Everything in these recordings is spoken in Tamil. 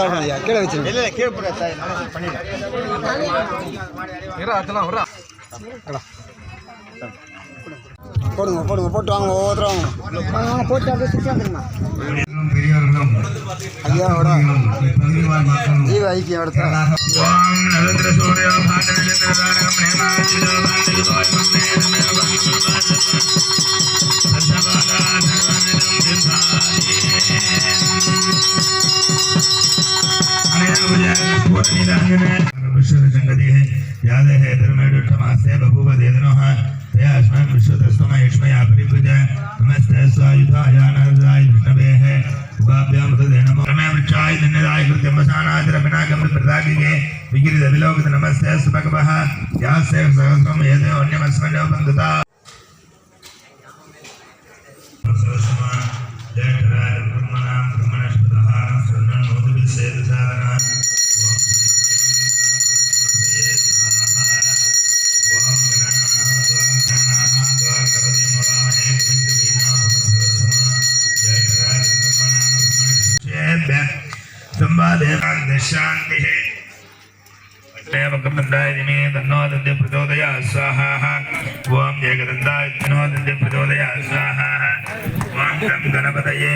சாப்பிடுங்க கீழே வச்சு இல்லை கீழே பண்ணிடுறேன். போடுங்க போடுங்க போட்டு வாங்க ஒவ்வொருத்தரும் வாங்க போட்டு அப்படியே சுற்றி வந்துருங்க ஐயாவோட ஜீவ ஐக்கியம் எடுத்த जंगति है यादे है धर्मेडुठमासे बभुवदेदनो है तयास्मैं विश्वदस्तमय इष्मया परिपूज्य नमस्ते स्वायुधाय नरदाय विष्णवे है उपाभ्यां तदे नमो रमे वृक्षाय धन्यदाय कृत्यमसानाय रविनागम प्रदागिगे विगिरित विलोकित नमस्ते सुभगवः यास्य सहस्रम यदे अन्यमस्मन्यो बन्धुता जयराज ब्रह्मणां ब्रह्मणस्पतः सर्वनोदिविसेदसारणः शांति तन्नोदन्ते प्रचोदयात् स्वाहा ओम जयगदन्ताय तन्नोदन्ते प्रचोदयात् स्वाहा ओम गं गणपतये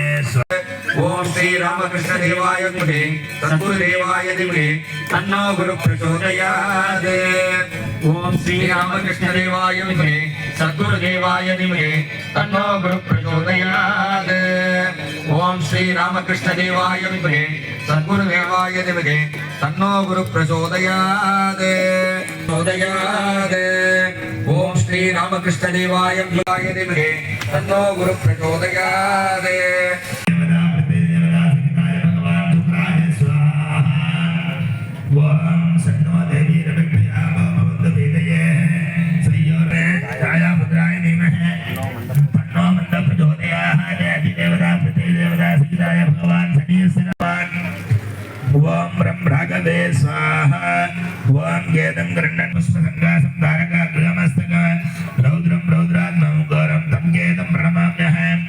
ओम श्री रामकृष्ण देवाय विद्महे सद्गुरु देवाय धीमहि तन्नो गुरु प्रचोदयात् ओम श्री रामकृष्ण देवाय विद्महे सद्गुरु देवाय धीमहि तन्नो गुरु प्रचोदयात् ओम श्री रामकृष्ण देवाय विद्महे सद्गुरु देवाय धीमहि तन्नो गुरु प्रचोदयात् ओम श्री रामकृष्ण देवाय धीमहि तन्नो गुरु प्रचोदयात् ओम ब्रह्मरागवे स्वाहा ओम गेदं गृह्णन् पुष्पसंगासं तारकाग्रमस्तक रौद्रं रौद्रात्मं घोरं तं गेदं प्रणमाम्यहं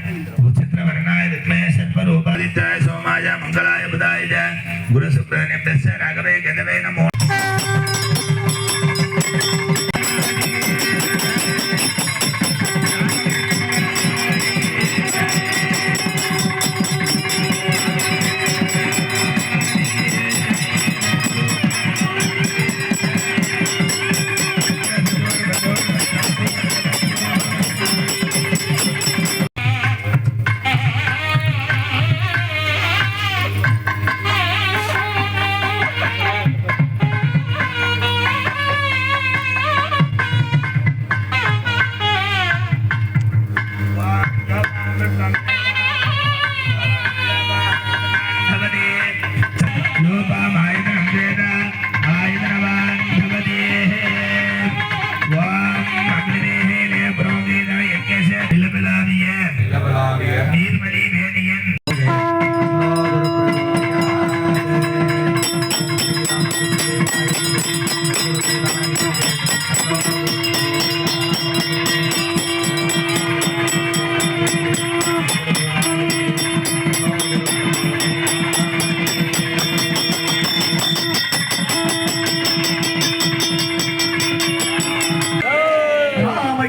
उचित्रवर्णाय विद्महे षट्वरूपादित्याय सोमाय मंगलाय बुधाय च गुरुसुब्रह्मण्यस्य राघवे गेदवे नमो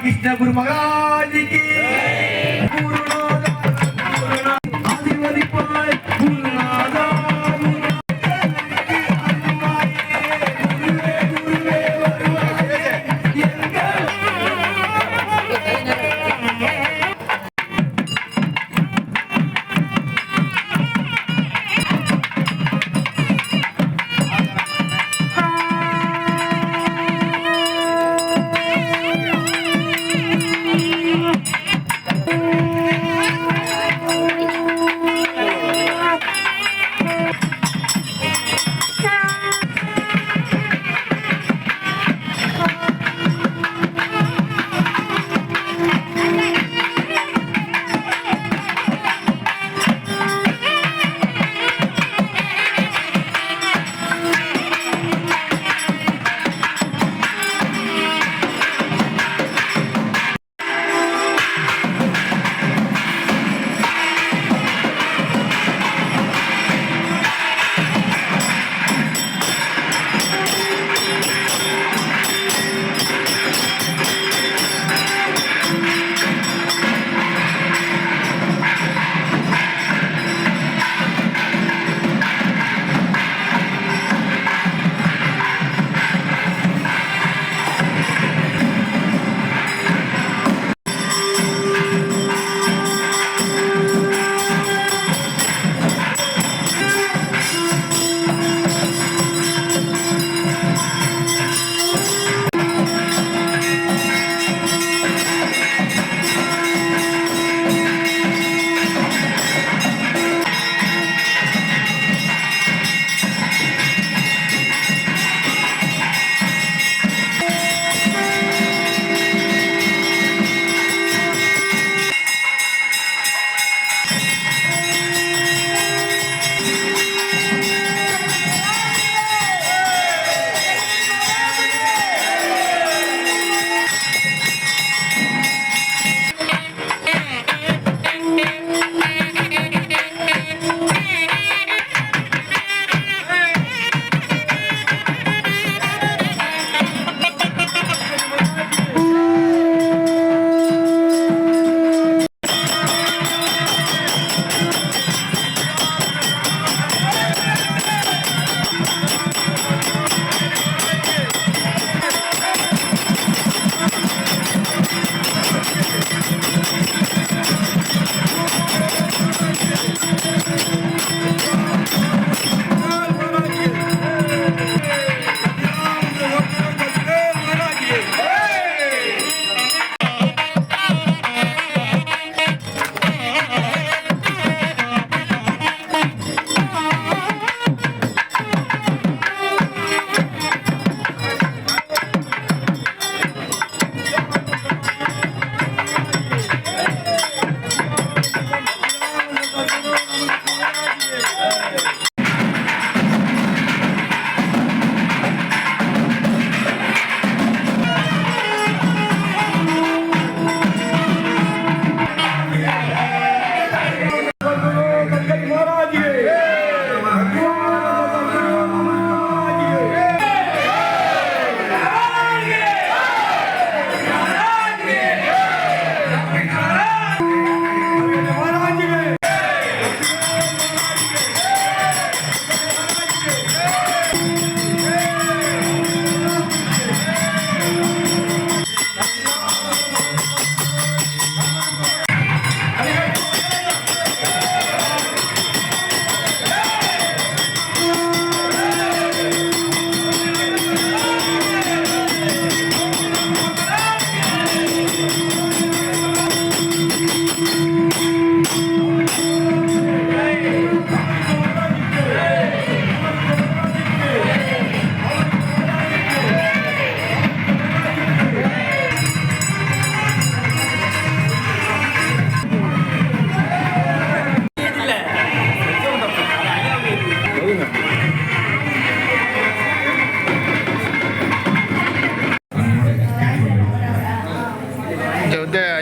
कृष्ण गुरु महाराज की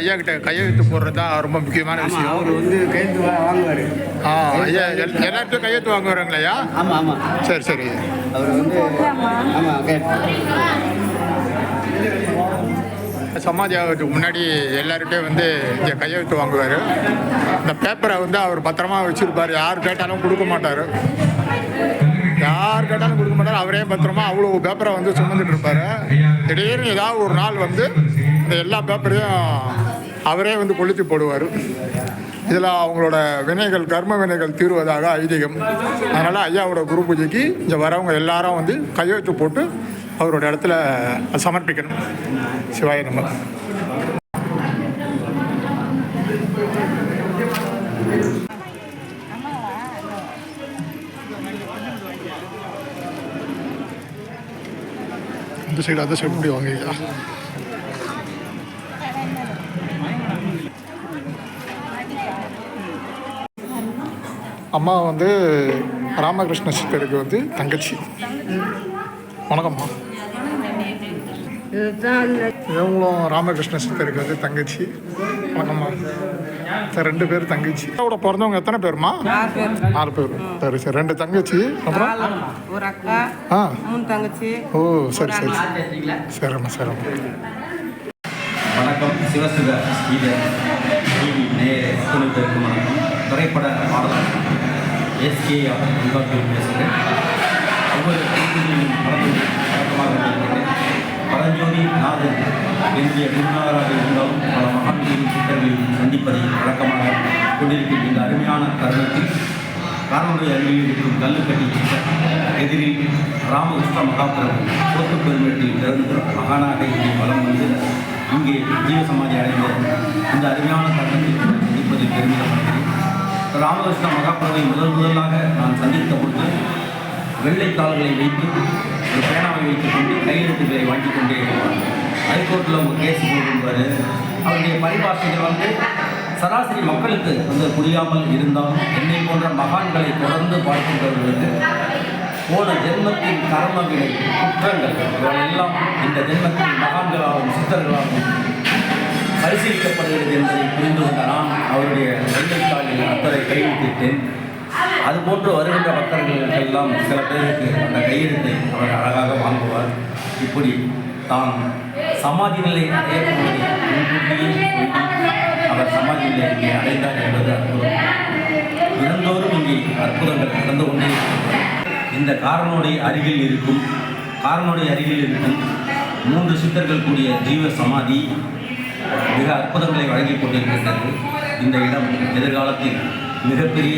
ஐயா கிட்ட கையெழுத்து போடுறது தான் ரொம்ப முக்கியமான விஷயம். அவர் வந்து கையெழுத்து வாங்குவார். ஐயா எல்லார்ட்டும் கையெழுத்து வாங்குவாருங்களா ஐயா? ஆமாம். சரி. அவர் வந்து சமாதி ஆகிறதுக்கு முன்னாடி எல்லார்கிட்டையும் வந்து இங்கே கையெழுத்து வாங்குவார். இந்த பேப்பரை வந்து அவர் பத்திரமா வச்சுருப்பார். யார் கேட்டாலும் கொடுக்க மாட்டார். அவரே பத்திரமா அவ்வளோ பேப்பரை வந்து சுமந்துட்டு இருப்பார். திடீர்னு ஏதாவது ஒரு நாள் வந்து இந்த எல்லா பேப்பரையும் அவரே வந்து கொளுத்தி போடுவார். இதில் அவங்களோட வினைகள், கர்ம வினைகள் தீர்வதாக ஐதீகம். அதனால் ஐயாவோட குரு பூஜைக்கு இங்கே வரவங்க எல்லாரும் வந்து கையெழுத்து போட்டு அவரோட இடத்துல சமர்ப்பிக்கணும். சிவாய நம்ம. இந்த சைடு அந்த சைடு முடி வாங்க. அம்மா வந்து ராமகிருஷ்ண சித்தருக்கு வந்து தங்கச்சி. வணக்கம்மா. இவங்களும் ராமகிருஷ்ண சித்தருக்கு வந்து தங்கச்சி. வணக்கம்மா. ரெண்டு பேர் தங்கச்சி. கூட பிறந்தவங்க எத்தனை பேருமா? 4 பேர். சரி 2 தங்கச்சி, அப்புறம் ஒரு அக்கா, 3 தங்கச்சி. ஓ சரி. சரிம்மா. வணக்கம். சிவசுக ஸ்ரீதர் டிவி நேயர் அத்தனை பேருக்கும் வணக்கம். திரைப்பட பாடல் SKR பேசுகிறேன். ஒவ்வொரு கல்வியிலும் வழக்கமாக இருக்கிறேன். பரஞ்சோதி நாதன் இந்திய குருநாதராக இருந்தாலும் பல மகான்களின் சித்தர்களையும் சந்திப்பதை வழக்கமாக கொண்டிருக்கும் இந்த அருமையான தருணத்தில் காரணமுடைய அருகில் இருக்கும் கல்லுக்கட்டி எதிரில் ராமகிருஷ்ண மகாபிரபு போத்து பெருமேட்டில் பிறந்து மகானாக இங்கே வலம் வந்து இங்கே ஜீவசமாதி அடைந்த இந்த அருமையான தருணத்தில் சந்திப்பதில் பெருமிதப்படுகிறேன். ராமகிருஷ்ண மகாபிரபுவை முதலாக நான் சந்தித்த பொழுது வெள்ளைத்தாள்களை வைத்து ஒரு பேனாவை வைத்துக் கொண்டு கையெழுத்துக்களை வாங்கிக் கொண்டே இருப்பார். ஹைகோர்ட்டில் அவங்க கேஸ் போடுவார். அவருடைய பரிபாஷைகள் வந்து சராசரி மக்களுக்கு வந்து புரியாமல் இருந்தாலும் என்னை போன்ற மகான்களை தொடர்ந்து பார்க்கின்றவர்களுக்கு போன ஜென்மத்தின் கர்ம வினை குற்றங்கள் இவர்களெல்லாம் இந்த ஜென்மத்தின் மகான்களாகவும் சித்தர்களாகவும் பரிசீலிக்கப்படுகிறது என்பதை புரிந்து கொண்ட நான் அவருடைய வெள்ளைத்தாளில் அத்தனை கையெழுத்திட்டேன். அதுபோன்று வருகின்ற பக்தர்களுக்கெல்லாம் சில பேருக்கு அந்த கையெழுத்தை அவர் அழகாக வாங்குவார். இப்படி தான் சமாதி நிலை அடையப்படுவதை முன்கூட்டியே அவர் சமாதி நிலை இங்கே அடைந்தார் என்பது அற்புதம். தினந்தோறும் இங்கே அற்புதங்கள் நடந்து கொண்டே இந்த காரனுடைய அருகில் இருக்கும் 3 சித்தர்கள் கூடிய ஜீவ சமாதி மிக அற்புதங்களை வழங்கிக் கொண்டிருக்கின்றது. இந்த இடம் எதிர்காலத்தில் மிகப்பெரிய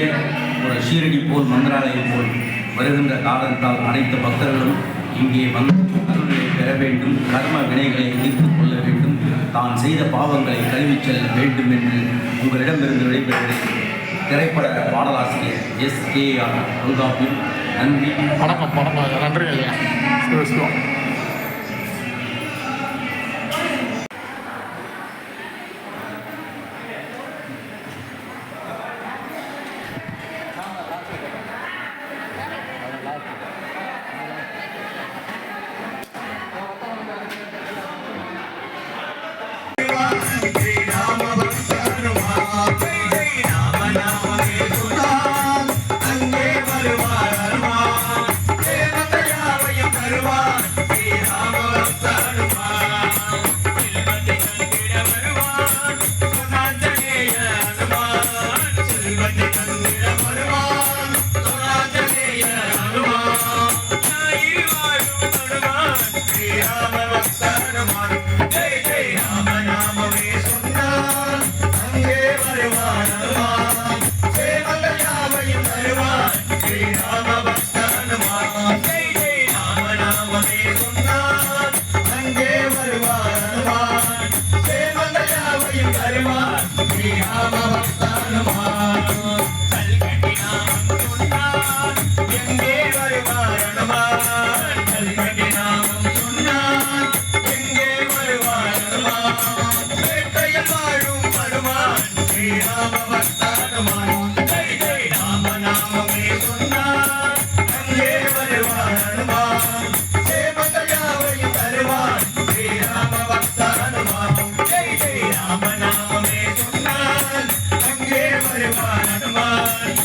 ஒரு ஷீரடி போல் மந்திராலயம் போல் வருகின்ற காரணத்தால் அனைத்து பக்தர்களும் இங்கே வந்து அருள்களை பெற வேண்டும், கர்ம வினைகளை தீர்த்து கொள்ள வேண்டும், தான் செய்த பாவங்களை கழுவிச் செல்ல வேண்டும் என்று உங்களிடமிருந்து விடைபெறுகிறேன். திரைப்பட பாடலாசிரியர் SKR தொல்காப்பியம். நன்றி. வணக்கம். நன்றி ஐயா. சிவசிவம். Ramana நடுவாய்